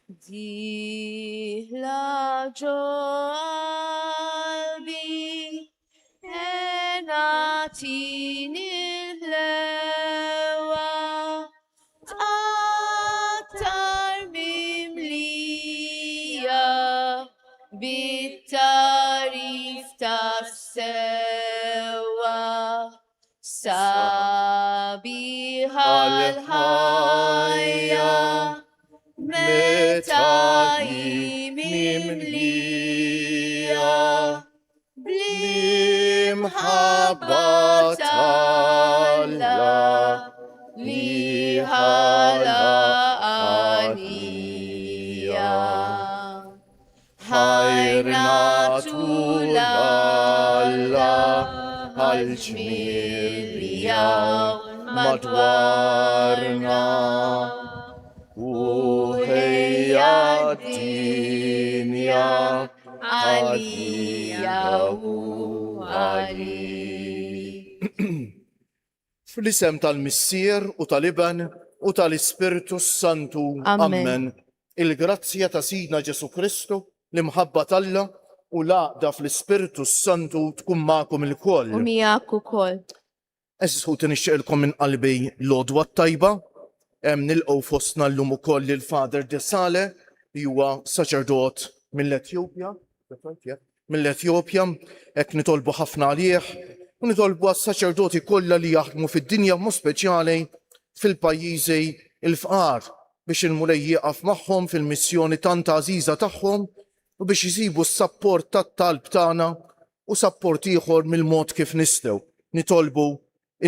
Di la giovi e nati nilhewa أكتر مملية بالتعريف تسوى سبيها الحياة متى مملية بمحبة الله لها لآنية حيرنا الله هالجميلية مدورنا وهي الدنيا عليا وعلي. Fl-isem tal-Missier u tal-Iben u tal-Ispiritu Santu. Amen. Il-grazzja ta' Sidna Ġesu Kristu, l-imħabba tal-la u laqda fl-Ispiritu Santu tkun ma'kom il-koll. U miegħek ukoll. Eżisħu tinixxeqilkom minn qalbi l-odwa tajba, nilqgħu fostna llum ukoll il-Father De Sale li huwa saċerdot mill-Etjopja, hekk nitolbu ħafna għalih u nitolbu għas-saċerdoti kollha li jaħdmu fid-dinja mu speċjali fil-pajjiżi il-fqar biex il-mulej jieqaf magħhom fil-missjoni tant għażiża tagħhom u biex jisibu s-sapport tat-talb tagħna u sapport ieħor mill-mod kif nistgħu. Nitolbu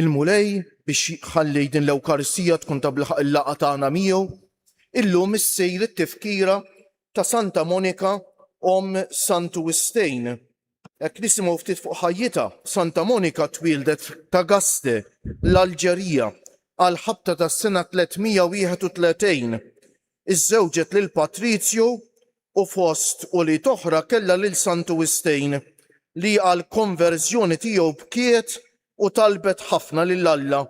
il-mulej biex ħalli din l-Ewkaristija tkun ta' bilħaq il-laqgħa tagħna miegħu. Illum issir it-tifkira ta' Santa Monika Santu Ustejn. Hekk nisimgħu ftit fuq ħajjita, Santa Monika twildet f'Tagaste, l-Alġerija, għal ħabta tas-sena 331. Iżżewġet lil Patrizju u fost u li toħra kellha lil Santu Ustejn li għal konverżjoni tiegħu bkiet u talbet ħafna lil Alla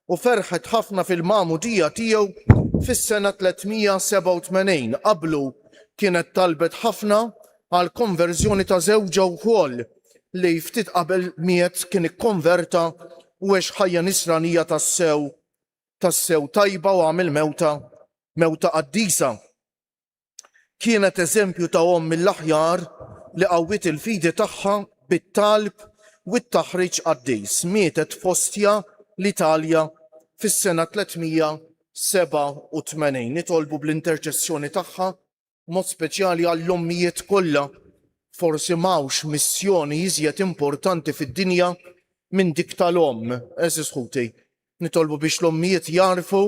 u ferħet ħafna fil-magħmudija tiegħu fis-sena 387. Qablu kienet talbet ħafna għal konverżjoni ta' żewġa wkoll li ftit qabel miet kien ikkonverta u għex ħajja nisranija tassew tajba u għamil mewta qaddisa. Kienet eżempju ta' mill-aħjar li qawwiet il-fidi tagħha bit-talb u t-taħriġ qaddis. Mietet f'Ostja l-Italja fis-sena 387. Nitolbu bl-interċessjoni tagħha mod speċjali għall-ommijiet kollha. Forsi m'hawnx missjoni iżjed importanti fid-dinja minn dik tal-omm, eżis ħuti. Nitolbu biex l-ommijiet jarfu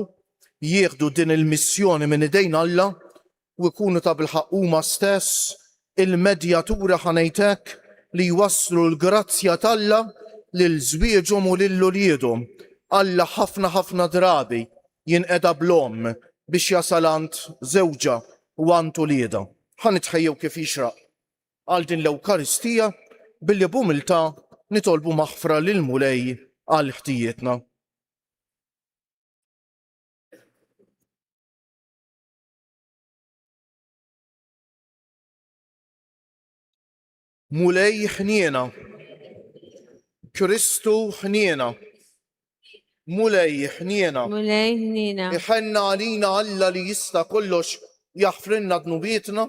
jieħdu din il-missjoni minn idejn Alla u jkunu ta' bilħaq huma stess il-medjatura ħanejtek li jwasslu l-grazzja tal-Alla lil żwieġhom u lil ulidhom. Alla ħafna drabi jinqeda bl-omm biex jasal għand żewġa u għand ulieda. Ħanitħejjew kif jixraq għal din l-Ewkaristija billi b'umiltà nitolbu maħfra lil mulej għal ħtijietna. Mulej ħniena, Kristu ħniena, mulej ħniena, Mulej ħniena. iħenna għalina Alla li jista' kollox jaħfrinna dnubietna u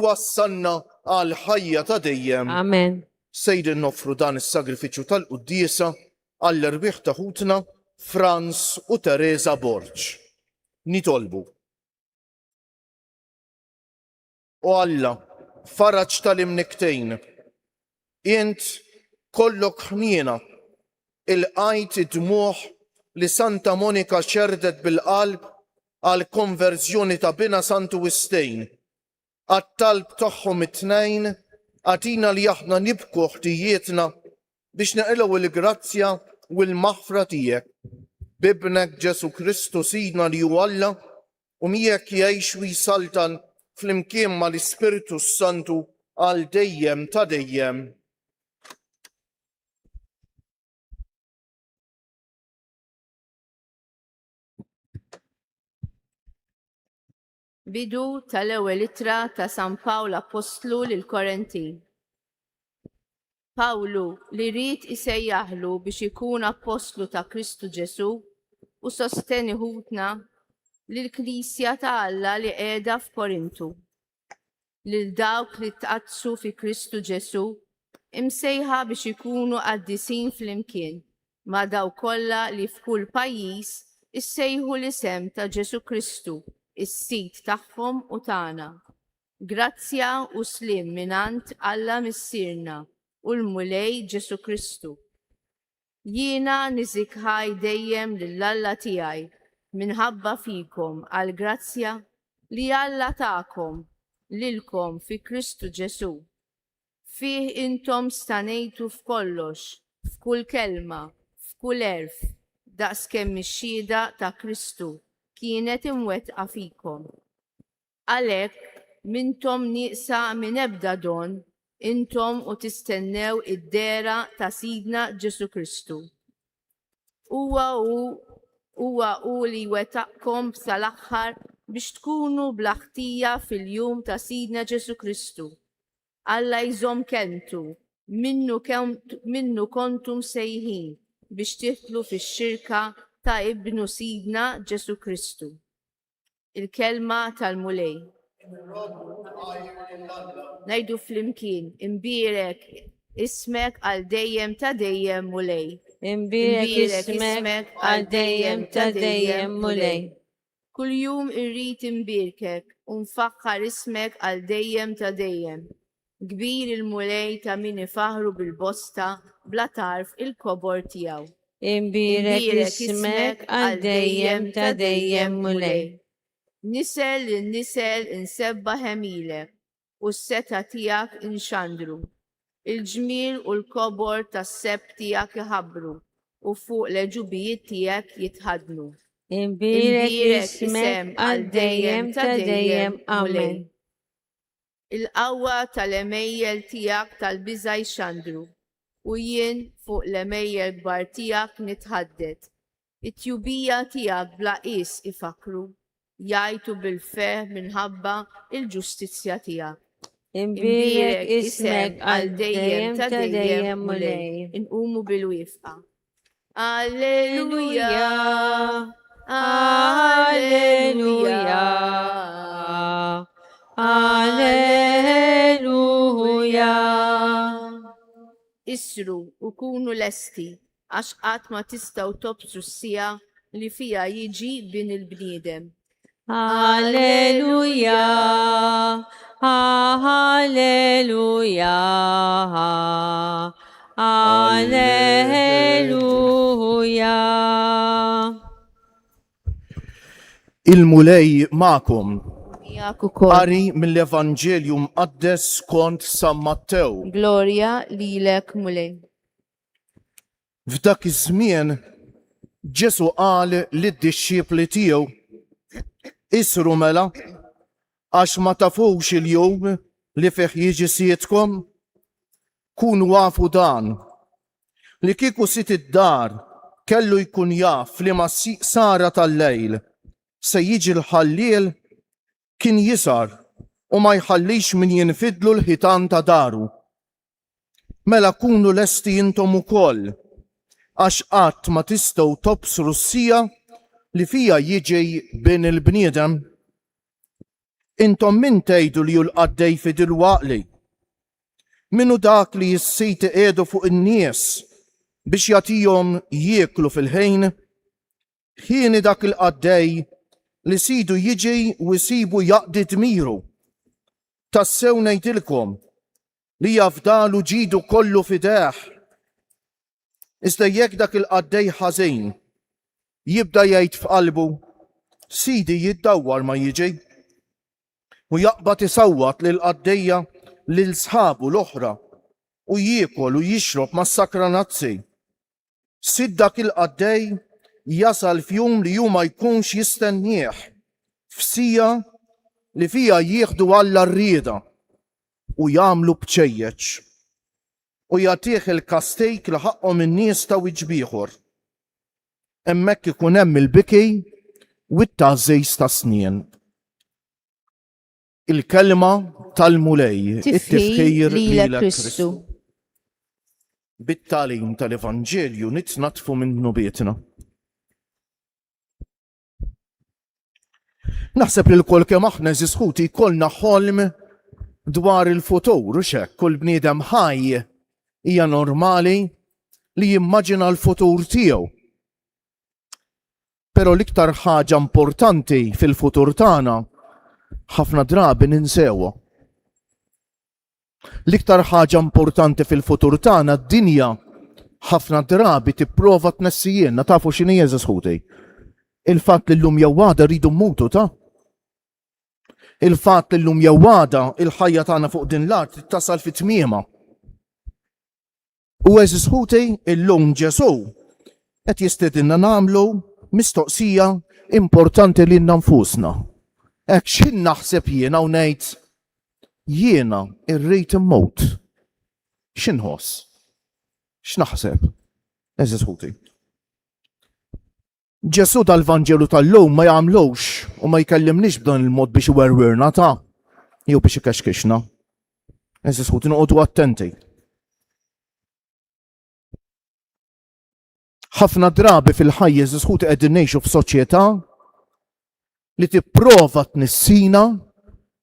wassalna għal ħajja ta' dejjem. Amen. Sejdin nofru dan is-sagrifiċċju tal-Quddiesa għall-irbieħ ta' ħutna Franz u Teresa Borġ. Nitolbu. O Alla, faraġ tal-imniktejn, int kollok ħniena il-qajt id-dmuħ li Santa Monika xerdet bil-qalb għal konverżjoni ta' bina Santu Ustejn. Għat-talb tagħhom it-tnejn għatina li aħna nibku ħtijietna biex neqilgħu il-grazzja u l-maħfra tiegħek. Bibnek Ġesu Kristu Sidna li hu Alla u miegħek jgħix u jsaltan fl-imkien mal-Ispiritu Santu għal dejjem ta' dejjem. Bidu tal-ewwel ittra ta' San Pawl Apostlu lill-Korinti. Pawlu li rrid isejjaħlu biex ikun apostlu ta' Kristu Ġesu u sosteni ħutna lill-Knisja ta' Alla li qiegħda f'Korintu. Lil dawk li tqazzu fi Kristu Ġesu imsejħa biex ikunu qaddisin flimkien ma' dawk kollha li f'kull pajjiż issejħu l-isem ta' Ġesu Kristu, is-sit tagħhom u tagħna. Grazzja u slim minant Alla Missierna u l-Mulej Ġesu Kristu. Jiena niżikħaj dejjem lill-Alla tiegħi minħabba fikom għal grazzja li Alla tagħkom lilkom fi Kristu Ġesu. Fih intom stanejtu f'kollox, f'kull kelma, f'kull erf, daqskemm ix-xhieda ta' Kristu kienet imwettqa fikom. Għalhekk mintom nieqsa minn ebda don, intom u tistennew id-dera ta' Sidna Ġesu Kristu. Huwa li wettaqkom sal-aħħar biex tkunu bla ħtija fil-jum ta' Sidna Ġesu Kristu. Alla jżomm kelmtu, minnu kontum sejħin biex titlu fix-xirka ta' Ibnu Sidna Ġesu Kristu. Il-kelma tal-Mulej. Ngħidu flimkien, imbierek ismek għal dejjem ta' dejjem Mulej. Imbierek ismek għal dejjem ta' dejjem Mulej. Kuljum irrid imbierkek u nfakkar ismek għal dejjem ta' dejjem. Kbir il-Mulej ta' min ifaħru bil-bosta bla tarf il-kobor tiegħu. Imbierek ismek għal dejjem ta' dejjem Mulej. Nisel in-nisel insebba ħemilek u s-seta tiegħek inxandru. Il-ġmiel u l-kobor tas-seb tiegħek iħabbru u fuq l-ġubijiet tiegħek jitħadnu. Imbierek ismek għal dejjem ta' dejjem Amen. Il-qawwa tal-emejjel tiegħek tal-biża jxandru u jien fuq l-emejjel kbar tiegħek nitħaddet. It-tjubija tiegħek bla qis ifakru, jgħidu bil-fehm minħabba il-ġustizzja tiegħek. Imbierek ismek għal dejjem ta' dejjem Mulej. Inqumu bil-wifqa. Alleluja! Alleluja! Alleluja! Isru u kunu lesti għax qatt ma tistgħu tobsu s-sija li fija jiġi bin il-bniedem. Alleluja! Alleluja! Alleluja! Il-Mulej ma'kom. Jak ukoll. Qari mill-Evanġelju mqaddes skont San Mattew. Glorja lilek Mulej. F'dak iż-żmien Ġesu qal lid-dixxiepli tiegħu isru mela għax ma tafux il-jum li fih jiġi sietkom, kunu għafu dan li kieku sit id-dar kellu jkun jaf li ma sara tal-lejl se jiġi l-ħalliel kien jisar u ma jħallix min jinfidlu l-ħitan ta' daru. Mela kunu lesti intom ukoll għax qatt ma tistgħu tobsru s-sija li fija jiġi bin il-bniedem. Intom min tgħidu li hu l-qaddej fi dilwaqli? Minu dak li jissejti qiegħdu fuq in-nies biex jagħtihom jieklu fil-ħejn? Ħieni dak il-qaddej li sidu jiġi u jsibu jaqdi dmiru. Tassew ngħidilkom li jafdalu ġidu kollu fideħ. Iżda jekk dak il-qaddej ħażin jibda jgħid f'qalbu, sidi jiddawwar ma jiġi, u jaqbad isawwat lil qaddejja lil sħabu l-oħra u jiekol u jixrob mas-sakranazzi. Sid dak il-qaddej jasal f'jum li hu ma jkunx jistennieh, f'sija li fija jieħdu Alla rrieda u jagħmlu bċejjeċ u jagħtih il-kastejk li ħaqhom in-nies ta' wiġbieħor. Hemmhekk ikun hemm il-biki u t-tażejs ta' snien. Il-kelma tal-mulej, tifħir it-tifħir lilek lilek Kristu. Kristu. Bit-talim tal-Evanġelju nitnatfu minn nubietna. Naħseb li l-kol kemm aħna eżiskuti jkollna ħolm dwar il-futur, u xek, kull bniedem ħaj hija normali li jimmaġina l-futur tiegħu. Però l-iktar ħaġa importanti fil-futur tagħna ħafna drabi ninsewha. L-iktar ħaġa importanti fil-futur tagħna d-dinja ħafna drabi tipprova tnessijinna tafu x'inhi eżiskuti. Il-fatt li llum jew għada rridu mmutu ta'. Il-fatt li llum jew għada il-ħajja tagħna fuq din l-art tasal fit-tmiema. U eżiskuti illum Ġesu qed jistedinna nagħmlu mistoqsija importanti lil nfusna. Hekk x'in naħseb jiena u ngħid jiena rrid immut. X'inħoss? X'naħseb? Eżiskuti. Ġesu tal-Vanġelu tal-lum ma jagħmlux u ma jkellimniex b'dan il-mod biex iwerwirna ta' jew biex ikexkixna. Eżiskuti noqogħdu attenti. Ħafna drabi fil-ħajja eżiskuti qegħdin ngħixu f'soċjetà li tipprova tnissina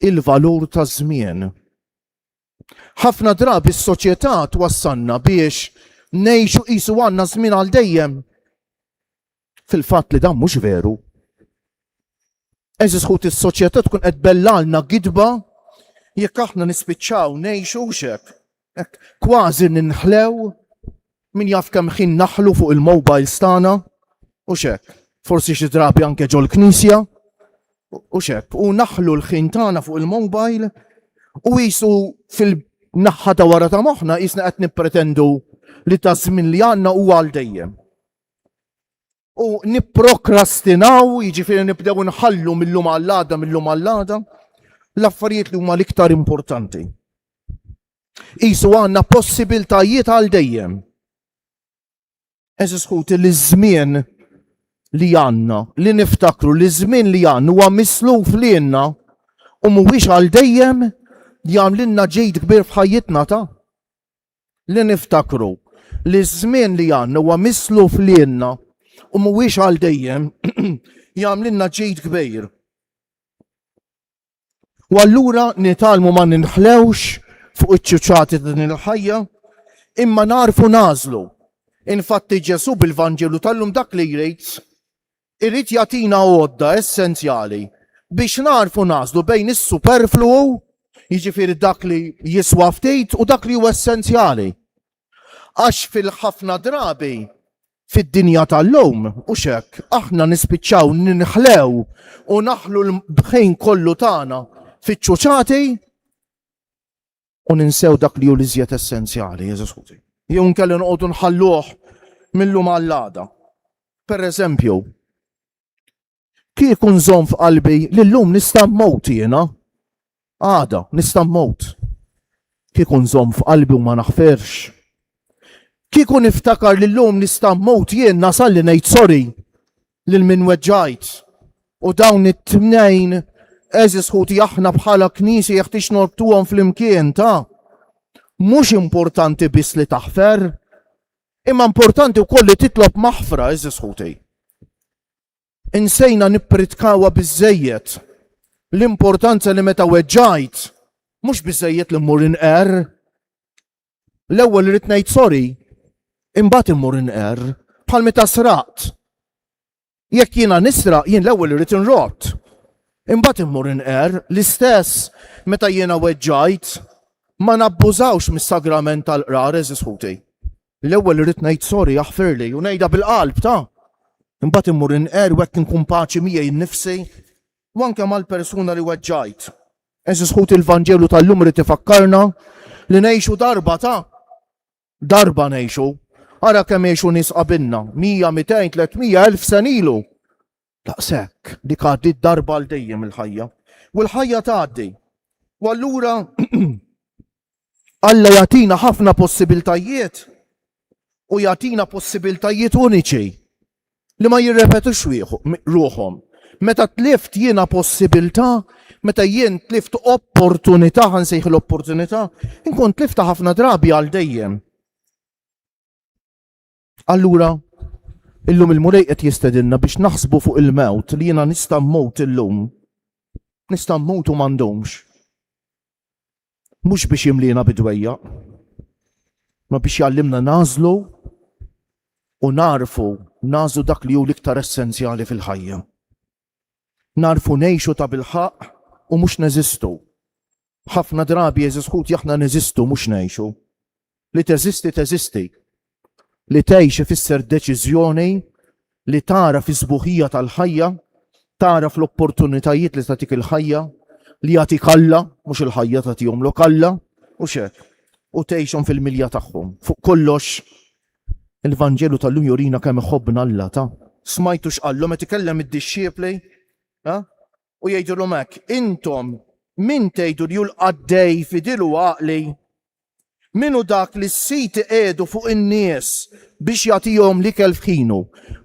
il-valur taż-żmien. Ħafna drabi s-soċjetà twassalna biex ngħixu qisu għandna żmien għal dejjem. Fil-fatt li dan mhux veru. Eżiskuti s-soċjetà tkun qed bellalna gidba jekk aħna nispiċċaw ngħixu hekk kważi ninħlew min jaf kemm ħin naħlu fuq il-mobiles tagħna u x'hekk. Forsi xi drabi anke ġol knisja u x'hekk. U naħlu l-ħin tagħna fuq il-mobile u qisu fil-naħħa ta' wara ta' moħħna qisna qed nippretendu li ta' żmien li għandna huwa għal dejjem. U nipprokrastinaw, jiġifieri nibdew nħallu mill-lum għall-għada l-affarijiet li huma l-iktar importanti. Qisu għandna possibiltajiet għal dejjem. Eżiskuti li żmien li għandna, li niftakru li żmien li għandna huwa misluf lilna u mhuwiex għal dejjem jagħmlilna ġejt kbir f'ħajjitna ta'. Li niftakru li żmien li għandna huwa misluf lilna u mhuwiex għal dejjem jagħmlilna ġejt kbir. U allura nitalmu ma ninħlewx fuq iċ-ċuċċati ta' din il-ħajja imma narfu nażlu. Infatti Ġesu bil-Vanġelu tal-lum dak li jrid irid jagħtina għodda essenzjali biex narfu nażlu bejn is-superflu, jiġifieri dak li jiswa ftit u dak li huwa essenzjali. Għax fil-ħafna drabi fid-dinja tal-lum u x'hekk aħna nispiċċaw ninħlew u naħlu l-bħejn kollu tagħna fiċ-ċuċċati u ninsew dak li hu l-iżjed essenzjali, eżiskuti. Jew nkelli noqogħdu nħalluh mill-lum għall-għada. Pereżempju, kieku nżomm f'qalbi li llum nista' mmowt jiena, għada nista' mmowt. Kieku nżomm f'qalbi u ma naħferx. Kieku niftakar li llum nista' mmowt jien nasal li ngħid sorry lil min weġġajt. U dawn it-tnejn eżiskuti aħna bħala knisja jeħtieġ norbtuhom flimkien ta' mhux importanti biss li taħfer, imma importanti wkoll li titlob maħfra eżiskuti. Insejna nippritkawa biżejjed. L-importanza li meta weġġajt mhux biżejjed li mmur inqer. L-ewwel irid ngħid sorry, imbagħad immur inqer bħal meta sraqt. Jekk jiena nisraq jien l-ewwel irid inrott. Imbagħad immur inqer l-istess meta jiena weġġajt ma nabbużawx mis-sagrament tal-qrar eżiskuti. L-ewwel irid ngħid sorry aħfirli u ngħidha bil-qalb ta'. Imbagħad immur inqer u hekk inkun paċi miegħi nnifsi u anke mal-persuna li weġġajt. Eżiskuti l-Vanġelu tal-lum irid ifakkarna li ngħixu darba ta' darba ngħixu. Ara kemm jgħixu nies qabilna, 100, 200, 300, 1000 sen ilu. Daqshekk dik għaddiet darba għal dejjem il-ħajja. U l-ħajja tgħaddi. U allura Alla jagħtina ħafna possibiltajiet u jagħtina possibiltajiet uniċi li ma jirrepetux ruħhom. Meta tlift jiena possibilità Meta jien tlift opportunità, ħansejħ l-opportunità, inkun tlifta ħafna drabi għal dejjem. Allura, illum il-Mulej qed jistedinna biex naħsbu fuq il-mewt li jiena nista' mmut illum. Nista' mmut u m'għandhomx. Mhux biex jimlina bidwejja, ma biex jallimna nażlu u nażlu dak li hu l-iktar essenzjali fil-ħajja. Narfu ngħixu ta' bil-ħaq u mhux neżistu. Ħafna drabi jeżisħut jaħna neżistu mhux ngħixu. Li teżisti. Li tgħix ifisser deċiżjoni li tara fi sbuħija tal-ħajja, tara fl-opportunitajiet li tagħtik il-ħajja, li jagħtik Alla, mhux il-ħajja tagħtihom lok Alla, u xek. U tgħixhom fil-milja tagħhom. Fuq kollox, il-Vanġelu tal-lum jurina kemm iħobbna Alla ta'. Smajtu x'qallhom qed ikellem id-dixxiepli, u jgħidulhom hekk, intom min tgħidu li hu l-qaddej fidilu għaqli, minu dak li s-siti qiegħdu fuq in-nies biex jagħtihom l-ikel f'ħinu.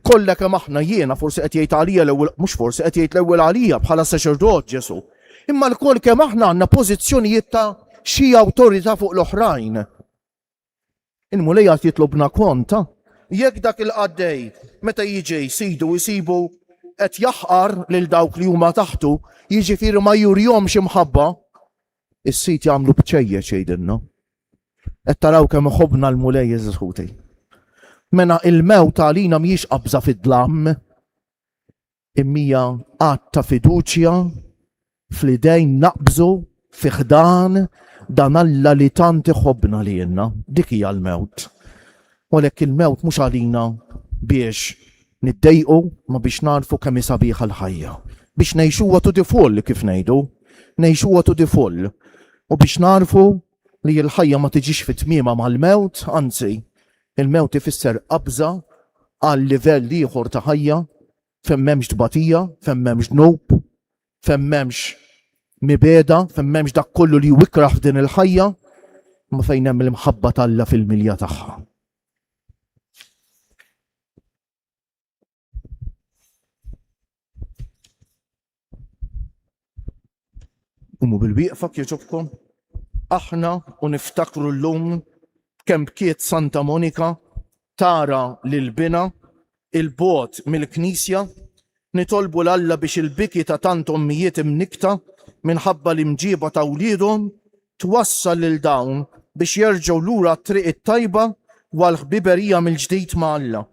Kollha kemm aħna jiena forsi qed jgħid għalija l-ewwel, mhux forsi qed jgħid l-ewwel għalija bħala saċerdot Ġesu. Imma l-koll kemm aħna għandna pożizzjonijiet ta' xi awtorità fuq l-oħrajn. Il-Mulej qed jitlobna konta. Jekk dak il-qaddej meta jiġi jsibu qed jaħqar lil dawk li huma taħtu, jiġifieri ma jurihomx imħabba, is-sit jagħmlu bċejjeċ jgħidilna. Qed taraw kemm iħobbna l-Mulej jeżisħuti. Mena il-mewt għalina mhijiex qabża fid-dlam, immija qatt ta' fiduċja fl-idejn naqbżu fi ħdan dan Alla li tant iħobbna lilna. Dik hija l-mewt. Għalhekk il-mewt mhux għalina biex niddejqu ma biex narfu kemm sabiħa l-ħajja. Biex ngħixuha to the full kif ngħidu, ngħixuha to the full. U biex narfu li l-ħajja ma tiġix fit-tmiema mal-mewt, anzi, il-mewt ifisser qabża għal livell ieħor ta' ħajja fejn m'hemmx tbatija, fejn m'hemmx dnub, fejn m'hemmx mibeda, fejn m'hemmx dak kollu li wikraħ din il-ħajja, ma fejn hemm il-mħabba t'Alla fil-milja tagħha. Umu bil-wieqfa jogħġobkom, aħna u niftakru llum kemm bkiet Santa Monika tara lil-bina il-bogħod mill-Knisja, nitolbu l-Alla biex il-biki ta' tant ommijiet imnikta minħabba l-imġiba ta' wliedhom twassal lil dawn biex jerġgħu lura t-triq it-tajba wal ħbiberija mill-ġdid ma' Alla.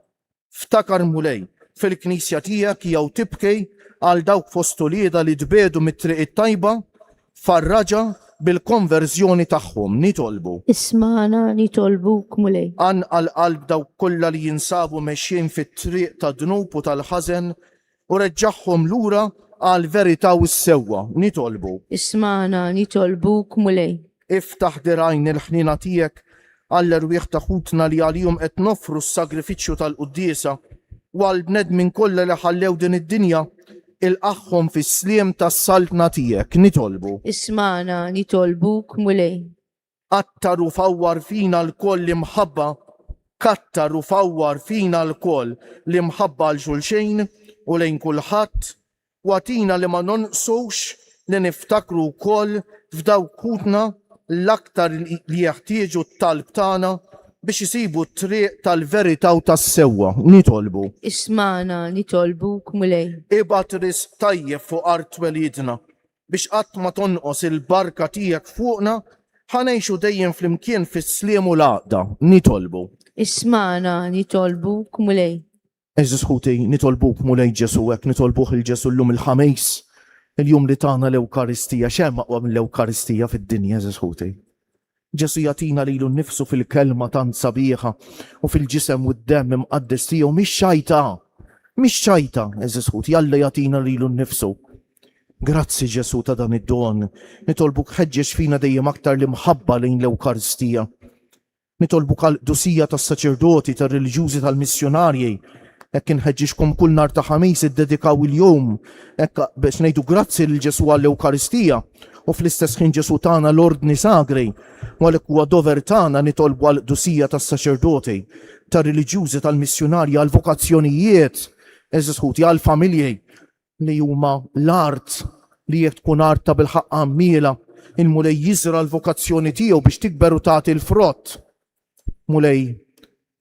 Ftakar Mulej fil-Knisja tiegħek jew tibkej għal dawk fost ulieda li tbedu mit-triq it-tajba, farraġa bil-konverżjoni tagħhom nitolbu. Ismana nitolbuk Mulej. Anqal qalb dawk kollha li jinsabu mexjin fit-triq ta' dnub u tal-ħażen u reġġaħħom lura għal verità u s-sewwa nitolbu. Ismana nitolbuk Mulej. Iftaħ dirajn il-ħnina tiegħek għall-irwieħ ta' ħutna li għalihom qed nofru s-sagrifiċċju tal-quddiesa u għal bnedmin kollha li ħallew din id-dinja il-qaħħom fis-sliem tas-saltna tiegħek nitolbu. Ismana nitolbuk Mulej. Kattar u fawwar fina l-koll li mħabba, kattar u fawwar fina l-koll li mħabba l-xulxejn u lejn kulħadd, u għatina li ma nonqsux li niftakru wkoll f'dawk ħutna l-aktar li jeħtieġu t-talb tagħna biex isibu t-triq tal-verità u tas-sewwa nitolbu. Ismana nitolbuk Mulej. Ibgħat risq tajjeb fuq art welidna biex qatt ma tonqos il-barka tiegħek fuqna ħanejxu dejjem flimkien fis-sliem u l-għaqda nitolbu. Ismana nitolbuk Mulej. Eżis ħuti, nitolbuk Mulej Ġesu hekk nitolbuh il-Ġesu llum il-ħamejs, il-jum li tagħna l-Ewkaristija, x'hemm aqwa mill-Ewkaristija fid-dinja eżis ħuti. Ġesu jagħtina lilu nnifsu fil-kelma tant sabiħa u fil-ġisem u d-demm imqaddes tiegħu mhix xajta, eżis ħuti, Alla jagħtina lilu nnifsu. Grazzi Ġesu ta' dan id-don, nitolbuk ħeġġeġ fina dejjem aktar l-imħabba lejn l-Ewkaristija. Nitolbuk għal-dusija tas-saċerdoti, tar-reliġjużi tal-missjonarji, hekk inħeġġixkom kull nhar ta' ħamis iddedikaw il-jum, hekk biex ngħidu grazzi lil Ġesu għall-Ewkaristija u fl-istess ħin Ġesu tagħna l-Ordni Sagri, u għalhekk huwa dover tagħna nitolbu għall-dusija tas-saċerdoti, tar-reliġjużi tal-missjonarji għall-vokazzjonijiet, eżis ħuti għall-familji li huma l-art li jekk tkun arta bil-ħaqqa għammiela, il-mulej jizra l-vokazzjoni tiegħu biex tikber u tagħti l-frott. Mulej,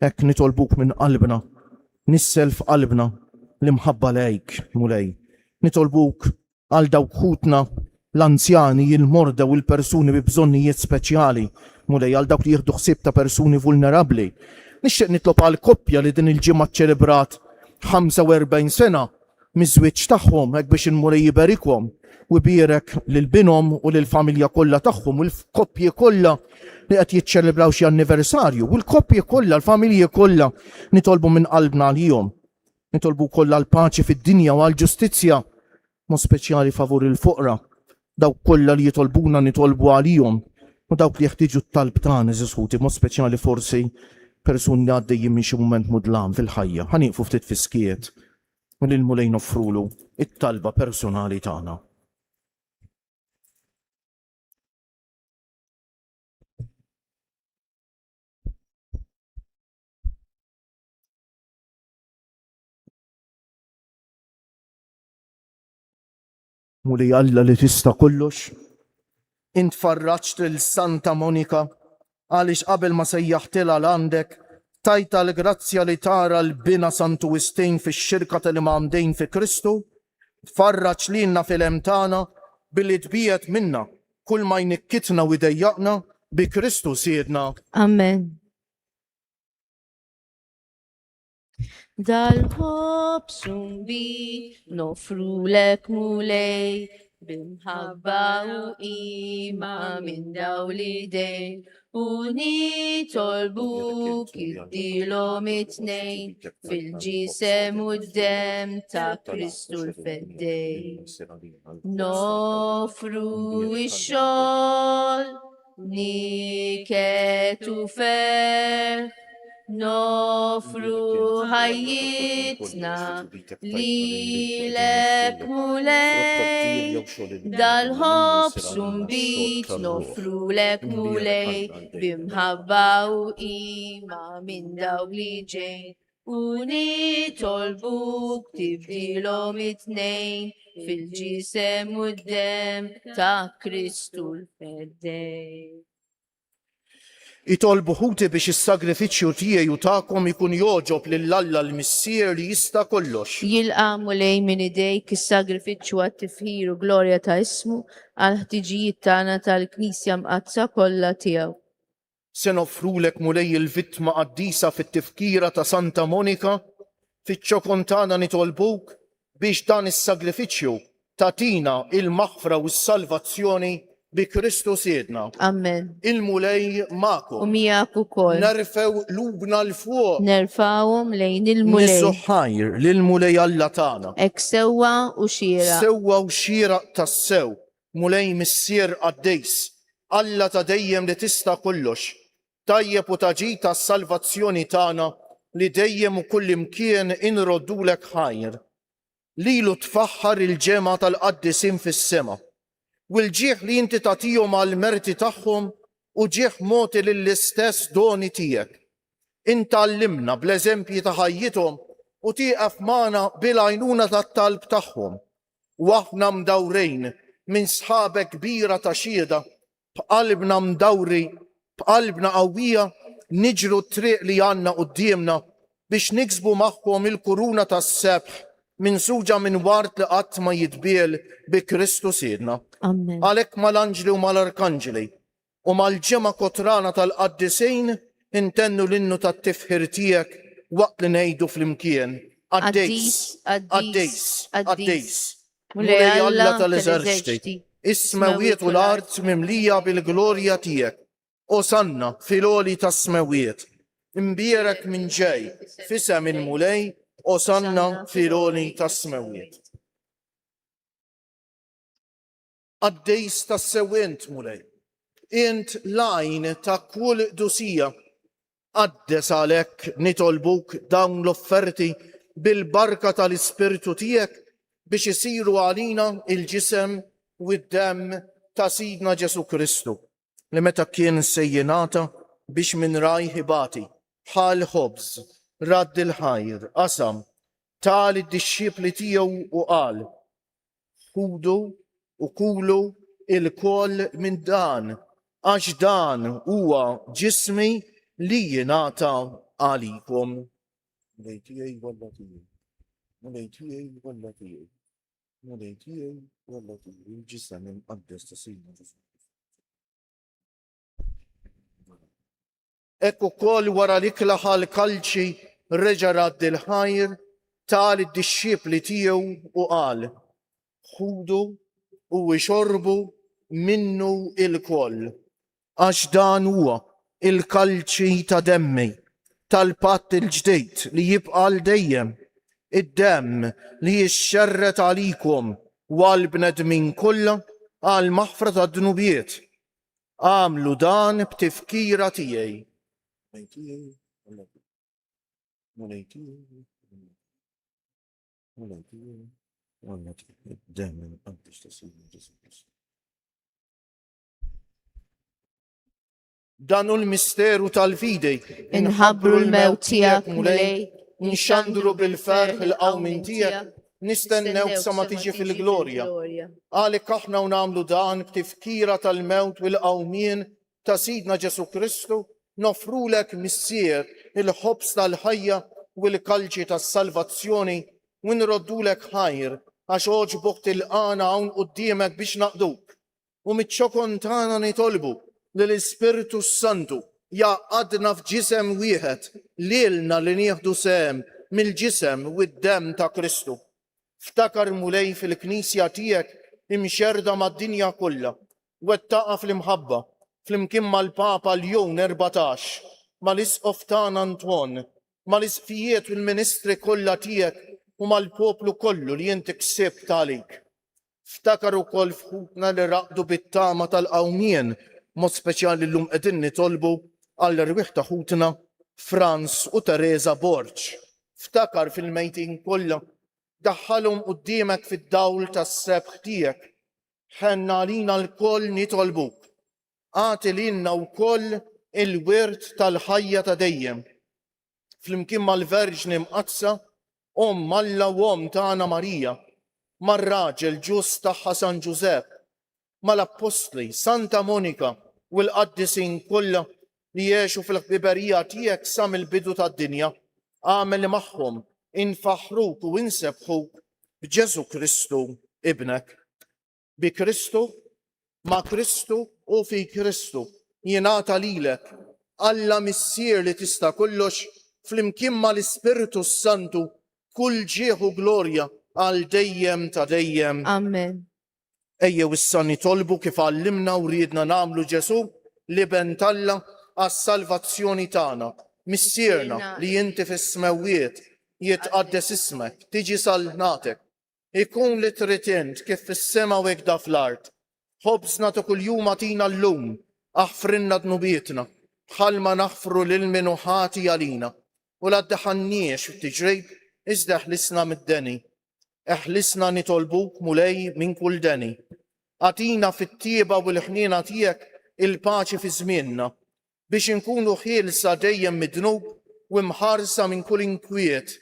hekk nitolbuk minn qalbna, nissel f'qalbna l-imħabba lejk, mulej. Nitolbuk għal dawk ħutna l-anzjani, il-morda u l-persuni bi bżonnijiet speċjali, mulej għal dawk li jieħdu ħsieb ta' persuni vulnerabbli. Nixtieq nitlob għal koppja li din il-ġimgħa ċelebrat 45 sena miż-żwieġ tagħhom hekk biex il-mulej jiberikhom u jbierek lil-binhom u lill-familja kollha tagħhom u l-koppji kollha li qed jiċċelebraw xi anniversarju u l-koppji kollha, l-familji kollha nitolbu minn qalbna għalihom. Nitolbu kollha l-paċi fid-dinja u għall-ġustizzja, mod speċjali favur il-fuqra. Dawk kollha li jitolbuna nitolbu għalihom u dawk li jeħtieġu t-talb tagħna żisħuti, mod speċjali forsi persuni li għaddejjin minn xi mument mudlam fil-ħajja. Ħanieqfu ftit fiskiet u lil-mulej noffrulu it-talba personali tagħna. Mulej Alla li tista' kollox, int farraġt lil Santa Monika għaliex qabel ma sejjaħtilha l-għandek tajta l-grazzja li tara l-bina Santu Wistejn fix-xirka tal-imgħamdejn fi Kristu, tfarraġ lilna fil-hemm tagħna billi tbiegħed minna kull ma jnikkitna u jdejjaqna bi Kristu siedna. Amen. Dal-ħobb sumbi nofrulek mulej bimħabba u ima minn daw l-idej u nitolbuk iddilhom it-tnejn fil-ġisem u d-dem ta' Kristu l-feddej. Nofru ix-xogħol niket u ferħ, nofru ħajjitna lilek mulej, dal-ħobb sumbit nofru lek mulej bimħabba u ima minn dawk li ġejn u nitolbuk tibdilhom it-tnejn fil-ġisem u d-dem ta' Kristu l-feddej. Itolbu ħuti biex is-sagrifiċċju tiegħi u tagħkom ikun joġob lill-Alla l-Missier li jista' kollox. Jilqa' mulej minn idejk is-sagrifiċċju għat-tifħir u glorja ta' ismu għal ħtiġijiet tagħna tal-Knisja mqazza kollha tiegħu. Se nofrulek mulej il-vittma qaddisa fit-tifkira ta' Santa Monika, fiċ-ċokon tagħna nitolbuk biex dan is-sagrifiċċju tagħtina il-maħfra u s-salvazzjoni bi Kristu siedna. Amen. Il-mulej U ma'kom. miegħek ukoll. Nerfew lubna l-fuq. Nerfawhom lejn il-mulej. Nissuħħajr lil-mulej Alla tagħna. Ek sewwa u xira. Sewwa u xieraq tas-sew, mulej missier qaddejs, Alla ta' dejjem li tista' kollox, tajjeb u taġi tas-salvazzjoni tagħna li dejjem u kull imkien inroddulek ħajr. Lilu tfaħħar il-ġema tal-qaddisin fis-sema. U l-ġieħ li inti tagħtihom għall-merti tagħhom u ġieħ moti lill-istess doni tiegħek. Inta għallimna bl-eżempji ta' ħajjithom u tieqaf magħna bil-għajnuna tat-talb tagħhom. U aħna mdawrejn minn sħabek kbira ta' xieda b'qalbna mdawri, b'qalbna qawwija niġru t-triq li għandna qudiemna biex niksbu magħhom il-kuruna tas-sebħ minsuġa minn wart li qatt ma jitbiel bi Kristu siedna. Amen. Għalhekk mal-anġli u mal-arkanġeli u mal-ġema kotrana tal-qaddisejn intennu l-innu tat-tifħir tiegħek waqt li ngħidu flimkien. Għaddejs, għaddejs, għaddejs. Mulej Alla tal-eżerċiti, is-smewiet u l-art mimlija bil-glorja tiegħek. Osanna fil-oli tas-smewiet. Imbierek minn ġej, fisem il-mulej, osanna fil-oli tas-smewiet. Għaddejs tas-sewent mulej. Int lajn ta' kull dusija. Għaddes għalhekk nitolbuk dawn l-offerti bil-barka tal-Ispirtu tiegħek biex isiru għalina il-ġisem u d-dem ta' Sidna Ġesu Kristu li meta kien sejjenata biex minn raj ħibati bħal ħobż radd il-ħajr qasam tal id-dixxipli tiegħu u qal ħudu u kulu il-koll minn dan, għax dan huwa ġismi li jingħata għalikom. Mulej tiegħi walla tiegħi. Mulej tiegħi walla tiegħi. Mulej tiegħi walla tiegħi. Il-ġisem imqaddes ta' Sidna Ġesu. Ekku koll wara l-ikla ħal-kalċi reġa' radd il-ħajr tal id-disċipli tiegħu u qal: ħudu u xorbu minnu il-koll, għax dan huwa il-kalċi ta' demmi tal-patt il-ġdejt li jibqa' dejjem, id-demm li jixxerret għalikom u għall-bnedmin kollha għal maħfra ta' dnubiet. Għamlu dan b'tifkira tiegħi. Dan l-misteru tal-fidej Inħabbru l-mewt tiegħek mulej, nxandru bil-ferħ il-qawmin tiegħek, nistennew sa ma tiġi fil-glorja. Għalek aħna u nagħmlu dan b'tifkira tal-mewt u l-qawmien ta' Sidna Ġesu Kristu, nofrulek missier il-ħobs tal-ħajja u l-kalċi tas-salvazzjoni u nroddulek ħajr għax oġbok tilqana hawn quddiemek biex naqduk. U mit-ċokon tagħna nitolbu lill-Ispiritu Santu jaqadna f'ġisem wieħed lilna li nieħdu sehem mill-ġisem u d-demm ta' Kristu. Ftakar mulej fil-Knisja tiegħek imxerda mad-dinja kollha, wettaqa fl-imħabba flimkien mal-Papa Ljon 14, mal-Isqof tagħna Antwon, mal-isfijiet u l-ministri kollha tiegħek u mal-poplu kollu li inti ksibt għalik. Ftakar ukoll f'ħutna li raqdu bit-tama tal-qawmien, mod speċjali llum qegħdin nitolbu għall-irwieħ ta' ħutna Franz u Teresa Borġ. Ftakar fil-mejtin kollha, daħħalhom quddiemek fid-dawl tas-sebħ tiegħek. Ħenna għalina l-koll nitolbuk. Għati lilna wkoll il-wirt tal-ħajja ta' dejjem. Flimkien mal-Verġni Mqadsa, Alla u tagħna Marija, mar-raġel ġust tagħha San Ġusepp, mal-Apostli Santa Monika u l-qaddisin kollha li jgħixu fil-ħbiberija tiegħek sa mill-bidu tad-dinja, għamel magħhom infaħruk u insebħuk b'Ġesu Kristu ibnek. Bi Kristu, ma' Kristu u fi Kristu jingħata lilek Alla missier li tista' kollox flimkien mal-Ispiritu Santu kull ġieħu glorja għal dejjem ta' dejjem. Amen. Ejjew issa nitolbu kif għallimna u riedna nagħmlu Ġesu li bentalla għas-salvazzjoni tagħna. Missierna li inti fis-smewiet jitqaddes ismek, tiġi salnatek. Ikun li trid int kif fis-sema u hekk fl-art. Ħobsna ta' kuljum għatina llum, aħfrinna dnubietna, bħalma naħfru lil min ħati għalina. U la ddaħanniex f'tiġrejb, iżda ħlisna mid-deni. Eħlisna nitolbuk mulej minn kull deni. Għatina fit-tieba u l-ħniena tiegħek il-paċi fi żmienna, biex inkunu ħielsa dejjem mid-dnub u mħarsa minn kull inkwiet.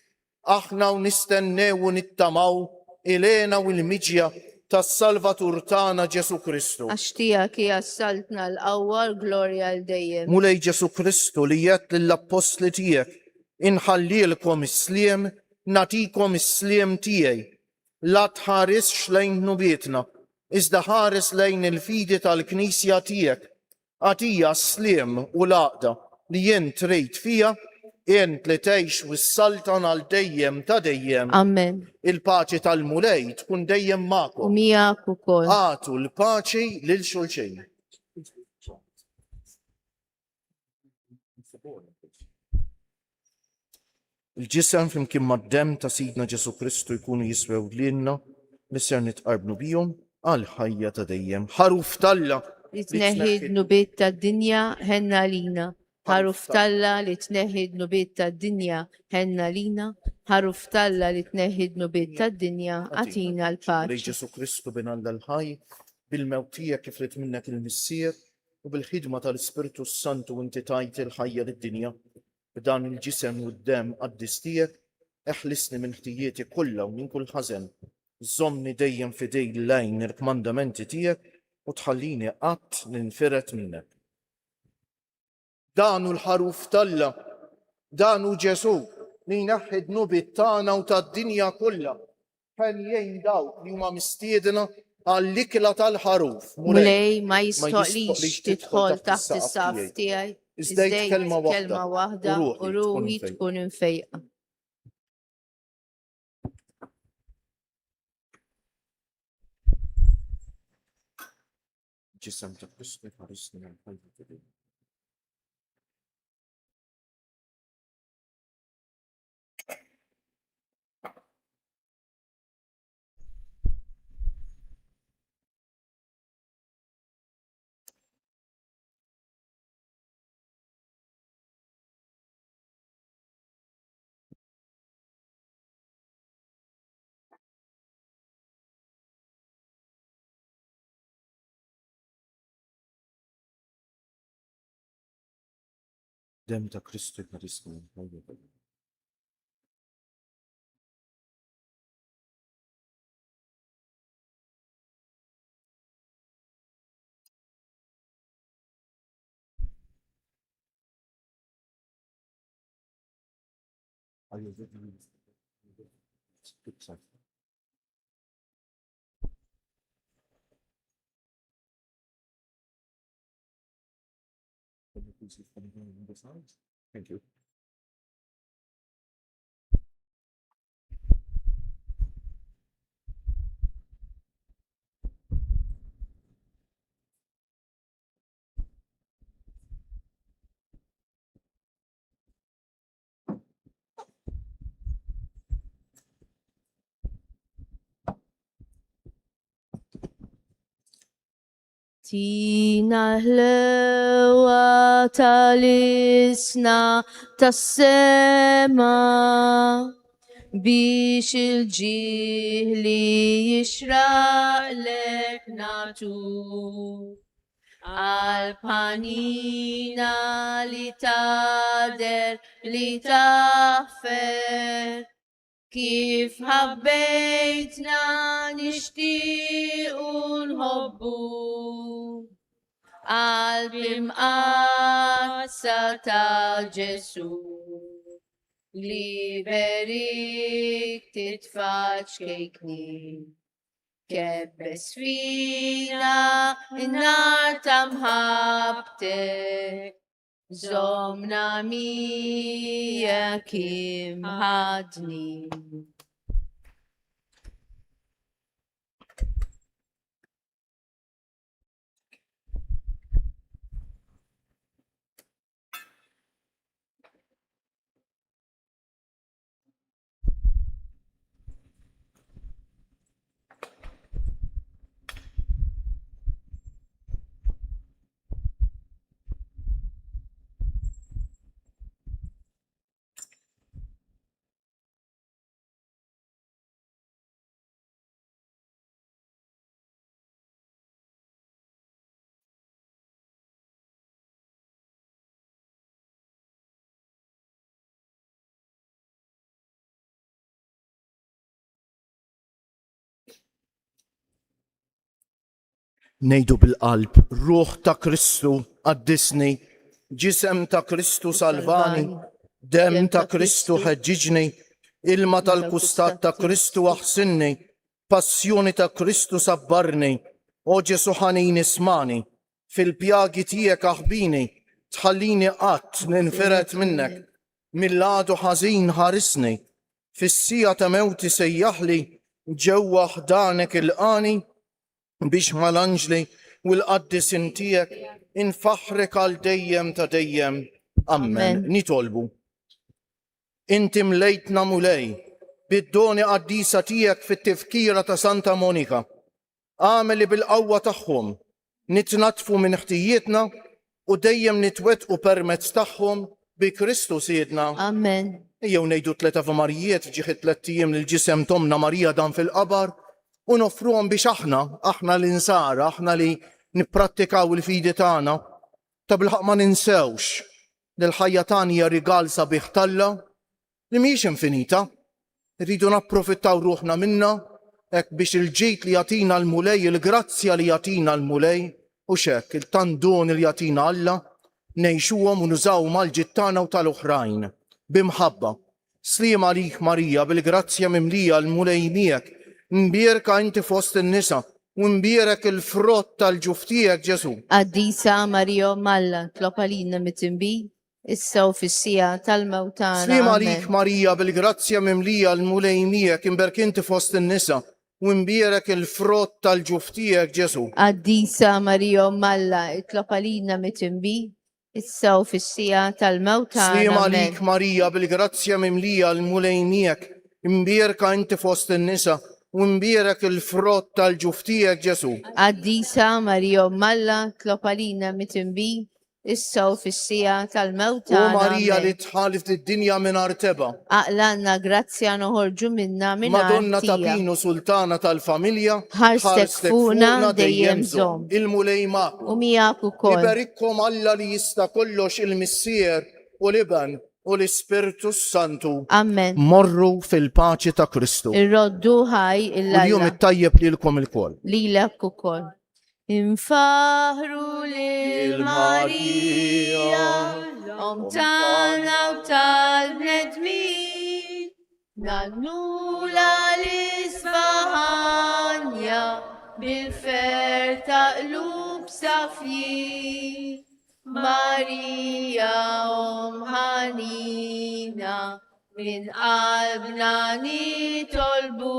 Aħna u nistennew u nittamaw ilena u l-miġja tas-Salvatur tagħna Ġesu Kristu. Għax tiegħek hija saltna l-qawwa l-glorja l dejjem. Mulej Ġesu Kristu li jgħid lill-Apostli tiegħek inħallilkom is-sliem, natikom is-sliem tiegħi. La tħaresx lejn nubietna, iżda ħares lejn il-fidi tal-Knisja tiegħek. Għatija s-sliem u l-għaqda li jien trid fija, jent li tgħix wis-saltan għal dejjem ta' dejjem. Amen. Il-paċi tal-mulej tkun dejjem U magħkom. miegħek ukoll. Għatu l-paċi lil xulxejn. Il-ġisem flimkien mad-demm ta' Sidna Ġesu Kristu jkunu jiswew lilna li ser nitqarbnu bihom għal ħajja ta' dejjem. Ħaruf talla Li tneħħid nubiet tad-dinja ħenna lina. Ħaruf talla li tneħħid nubiet tad-dinja ħenna lina. Ħaruf talla li tneħħid nubiet tad-dinja għatina Lej l-paċi. Ġesu Kristu binalla l-ħaj bil-mewtija kif rid minnek il-missier u bil-ħidma tal-Ispiritu Santu inti tajt il-ħajja lid-dinja. B'dan il-ġisem u d-dem għaddis tiegħek eħlisni minn ħtijieti kollha u minn kull ħażen żommni dejjem fidej lejn il-kmandamenti tiegħek u tħallini qatt ninfiret minnek. Dan hu l-ħaruf talla, dan hu Ġesu li jneħħi d-nubiet tagħna u tad-dinja kollha. Ħenjejn dawk li huma mistiedna għall-ikla tal-ħaruf. Mulej ma jistoqlix tidħol taħt is-saf tiegħi. Iżdejt kelma waħda u ruħi tkun infejqa. Ġisem ta' Kristu ħarisni għal-ħajja tiegħi. Dem ta' Kristu ħarisni għal-ħajja tiegħi. Thank you. Tina ħlewa tal-isna tas-sema biex il-ġihli jixraqlek natu għal-panina li tader li taħfer kif ħabbejtna nixtiequ nħobbu għal-bimqazza ta' Ġesu li berik titfaċ kejkni kebbes fina in-nar ta' mħabtek Zomna mija kim ħadni. Nejdu bil-qalb, ruħ ta' Kristu għaddisni, ġisem ta' Kristu salvani, dem ta' Kristu ħeġġiġni, ilma tal-kustat ta' Kristu aħsinni, passjoni ta' Kristu sabbarni, o Ġesu ħanin ismani, fil-pjagi tiegħek aħbini, tħallini qatt ninfiret minnek, mill-għadu ħażin ħarisni, fis-sija ta' mewti sejjaħli, ġewwa ħdanek il-qani, biex mal-anġli u l-qaddisin tiegħek infaħrek għal dejjem ta' dejjem. Amen. Nitolbu. Inti mlejtna mulej, bid-doni qaddisa tiegħek fit-tifkira ta' Santa Monika. Għameli bil-qawwa tagħhom, nitnatfu minn ħtijietna u dejjem nitwettqu permezz tagħhom bi Kristu Siedna. Amen. Jew ngħidu tliet Ave Marijiet fġieħ it-tliet ijiem lil ġisem Tomna Marija dan fil-qabar u nofruhom biex aħna l-insara, aħna li nipprattikaw il-fidi tagħna ta' bilħaq ma ninsewx li l-ħajja tagħna hija rigal sabiħ Talla li mhijiex infinita. Rridu napprofittaw ruħna minna ek biex il-ġejt li jatina l-mulej, il-grazzja li jatina l-mulej, u xek il-tandon li jatina Alla, nejxuhom u nużaw mal-ġittana u tal-oħrajn. Bimħabba, slim għalik Marija bil-grazzja mimlija l-mulej miegħek, nbierka inti fost in-nisa, u nbierek il-frott tal-ġuftijek Ġesu. Addisa Maria Malla, tlob għalina mit-tinbi, issa u fis-sija tal-mewtana. Slim Amen. għalik Marija bil-grazzja mimlija l-mulej miegħek, imberk inti fost in-nisa, u nbierek il-frott tal-ġuftijek Ġesu. Addisa Maria Malla, tlob għalina mit-tinbi, issa u fis-sija tal-mewtana. Slim Amen. għalik Marija bil-grazzja mimlija l-mulej miegħek, imbierka inti fost in-nisa, u nbierek il-frott tal-ġuftijek Ġesu. Addisa Maria Malla, tlob għalina mit-tinbi, issa u fis-sija U tal-mewtana. Marija Amen. li tħalif id-dinja mingħajr teba. Aqlanna grazzja noħorġu minna minna Madonna ta' Pinu sultana tal-familja, Ħarstek funa dejjem żomm. Il-mulej ma'kom. U mijak ukoll. Iberikkom Alla li jista' kollox il-Missier u l-Iben u l-Ispirtu Santu. Amen. Morru fil-paċi ta' Kristu. Irroddu ħaj U l-jum il-lalla it-tajjeb lilkom il-kol. lilek ukoll. Infaħru lil Marija, omtana u tal-bnedmin, nannula l-isfahanja, bil-fer ta' qlub safjin. Marija ħanina, min qalbna nitolbu,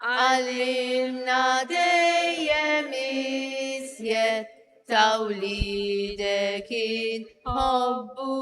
Allimna dejjem iżjed ta' wlidek inħobbu.